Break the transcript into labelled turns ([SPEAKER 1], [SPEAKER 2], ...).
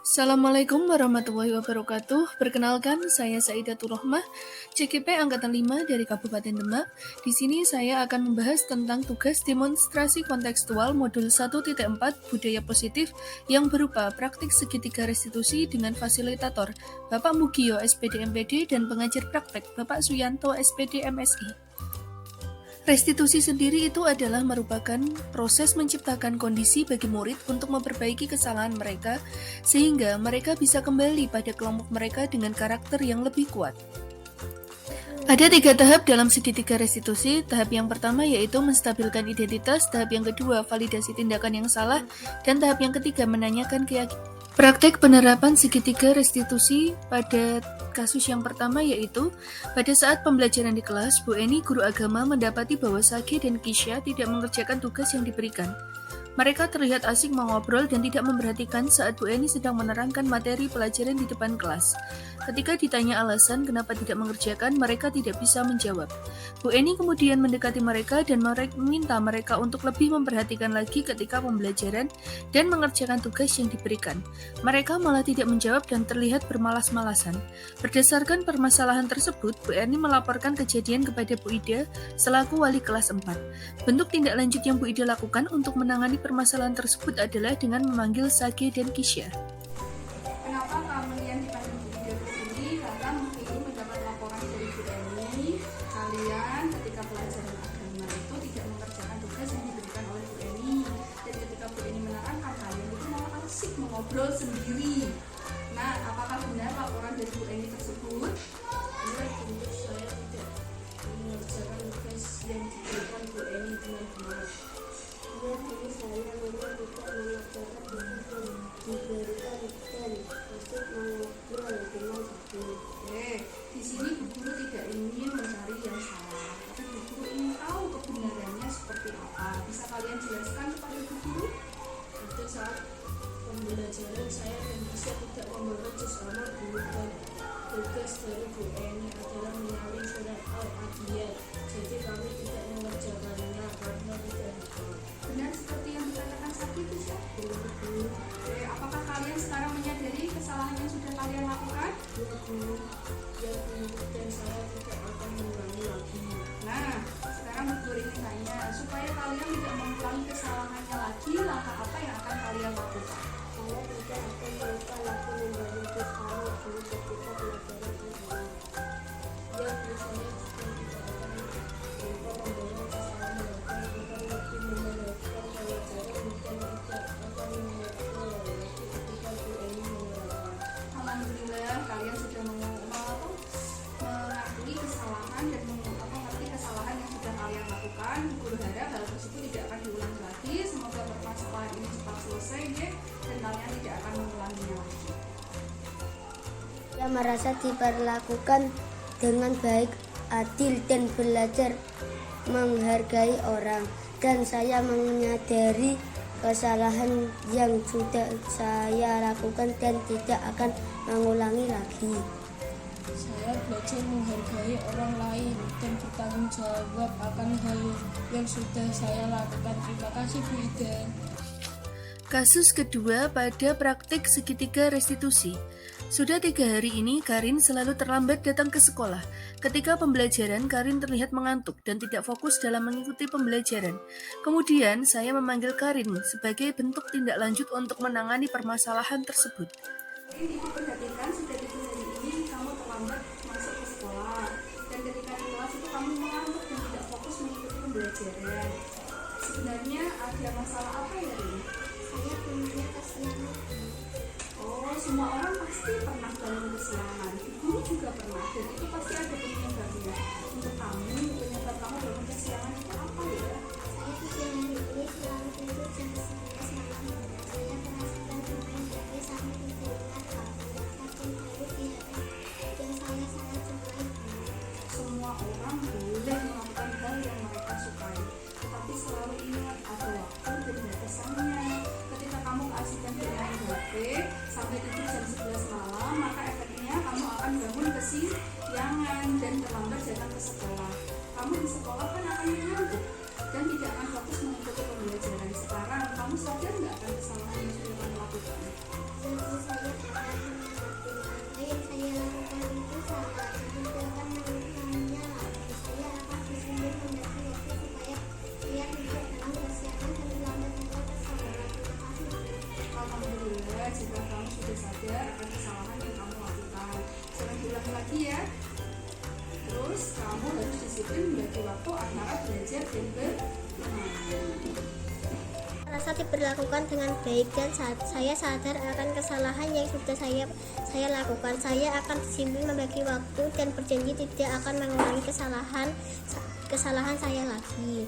[SPEAKER 1] Assalamualaikum warahmatullahi wabarakatuh. Perkenalkan, saya Saidatul Rohmah, CGP Angkatan 5 dari Kabupaten Demak. Di sini saya akan membahas tentang tugas demonstrasi kontekstual modul 1.4 Budaya Positif yang berupa praktik segitiga restitusi dengan fasilitator Bapak Mugio SPD MPD dan pengajar praktek Bapak Suyanto SPD MSI. Restitusi sendiri itu adalah merupakan proses menciptakan kondisi bagi murid untuk memperbaiki kesalahan mereka sehingga mereka bisa kembali pada kelompok mereka dengan karakter yang lebih kuat. Ada 3 tahap dalam segitiga restitusi. Tahap yang pertama yaitu menstabilkan identitas, tahap yang kedua validasi tindakan yang salah, dan tahap yang ketiga menanyakan keyakinan. Praktek penerapan segitiga restitusi pada kasus yang pertama yaitu pada saat pembelajaran di kelas, Bu Eni, guru agama, mendapati bahwa Sage dan Kisha tidak mengerjakan tugas yang diberikan. Mereka terlihat asik mengobrol dan tidak memperhatikan saat Bu Eni sedang menerangkan materi pelajaran di depan kelas. Ketika ditanya alasan kenapa tidak mengerjakan, mereka tidak bisa menjawab. Bu Eni kemudian mendekati mereka dan meminta mereka untuk lebih memperhatikan lagi ketika pembelajaran dan mengerjakan tugas yang diberikan. Mereka malah tidak menjawab dan terlihat bermalas-malasan. Berdasarkan permasalahan tersebut, Bu Eni melaporkan kejadian kepada Bu Ida selaku wali kelas 4. Bentuk tindak lanjut yang Bu Ida lakukan untuk menangani permasalahan tersebut adalah dengan memanggil Sage dan Kisha.
[SPEAKER 2] Kenapa kalian dipanggil Bu Ida ke sini? Karena mungkin mendapat laporan dari Bu Eni, kalian ketika pelajaran agama itu tidak mengerjakan tugas yang diberikan oleh Bu Eni. Dan ketika Bu Eni menerangkan, kalian itu malah asik mengobrol sendiri. Nah, apakah benar laporan dari Bu Eni tersebut?
[SPEAKER 3] Benar, tentu saya tidak mengerjakan tugas yang diberikan Bu Eni dengan benar. Ini saya memang tidak mengerjakan tugas yang diberikan dan untuk mengobrol dengan guru.
[SPEAKER 2] Di sini Bu Guru tidak ingin mencari yang salah, tapi Bu Guru ingin tahu kebenarannya seperti apa. Bisa kalian jelaskan kepada Bu Guru?
[SPEAKER 3] Pada saat pembelajaran saya dan bisa tidak membangun sesama guru dan tugas dari Bu Eni adalah menyalin surat Al-Adiyat. Jadi kami tidak mengerjakannya karena tidak
[SPEAKER 2] Benar seperti yang dikatakan Saki itu siapa? Apakah kalian sekarang menyadari kesalahan yang sudah kalian lakukan?
[SPEAKER 3] dan saya tidak akan mengulangi lagi.
[SPEAKER 2] Nah, sekarang Bu Guru ingin tanya, supaya kalian tidak mengulangi kesalahannya lagi, langkah apa yang akan kalian lakukan?
[SPEAKER 3] Saya tidak akan lupa lagi membangun kesalahan guru ketika pelajaran berulang. Yang misalnya juga tidak akan lupa membangun kesalahan mereka akan lebih menerapkan pelajaran dan tidak akan mengulangi lagi ketika Bu Eni menerapkan.
[SPEAKER 2] Alhamdulillah, kalian sudah mengakui kesalahan dan mengerti kesalahan yang sudah kalian lakukan. Bu Guru harap hal tersebut tidak akan diulang lagi. Semoga permasalahan ini cepat selesai ya, dan kalian tidak akan mengulanginya lagi.
[SPEAKER 4] Saya merasa diperlakukan dengan baik, adil, dan belajar menghargai orang. Dan saya menyadari kesalahan yang sudah saya lakukan dan tidak akan mengulangi lagi.
[SPEAKER 3] Saya belajar menghargai orang lain dan bertanggung jawab akan hal yang sudah saya lakukan. Terima kasih Bu Ida.
[SPEAKER 1] Kasus kedua pada praktik segitiga restitusi. Sudah 3 hari ini Karin selalu terlambat datang ke sekolah. Ketika pembelajaran, Karin terlihat mengantuk dan tidak fokus dalam mengikuti pembelajaran. Kemudian saya memanggil Karin sebagai bentuk tindak lanjut untuk menangani permasalahan tersebut.
[SPEAKER 2] Ibu perhatikan sudah 3 hari ini kamu terlambat masuk ke sekolah, dan ketika di kelas itu kamu mengantuk dan tidak fokus mengikuti pembelajaran. Sebenarnya ada masalah apa ya, Rin?
[SPEAKER 4] Saya punya kesiangan.
[SPEAKER 2] Oh, semua orang pasti pernah dalam kesiangan. Guru juga pernah, dan itu pasti ada penyebabnya. Untuk kamu, penyebab kamu dalam kesiangan itu apa ya?
[SPEAKER 4] Saya kesiangan ini selalu tidur jam 11 malam. Saya merasakan bermain HP sampai tidak ingat hal-hal saking baru di HP dan saya sangat sukai.
[SPEAKER 2] Semua orang boleh melakukan hal yang mereka sukai, tetapi selalu ingat ada waktu dan batasannya. Ketika kamu keasikan bermain HP sampai tidur jam 11 malam, maka efeknya kamu akan bangun kesiangan dan terlambat datang ke sekolah. Kamu di sekolah kan akan mengantuk dan tidak akan fokus mengikuti pembelajaran. Sekarang kamu sadar nggak akan kesalahan yang sudah kamu lakukan? Terus kamu harus disiplin membagi waktu antara belajar dan bermain.
[SPEAKER 3] Rasa diperlakukan dengan baik dan saya sadar akan kesalahan yang sudah saya lakukan. Saya akan disiplin membagi waktu dan berjanji tidak akan mengulangi kesalahan saya lagi.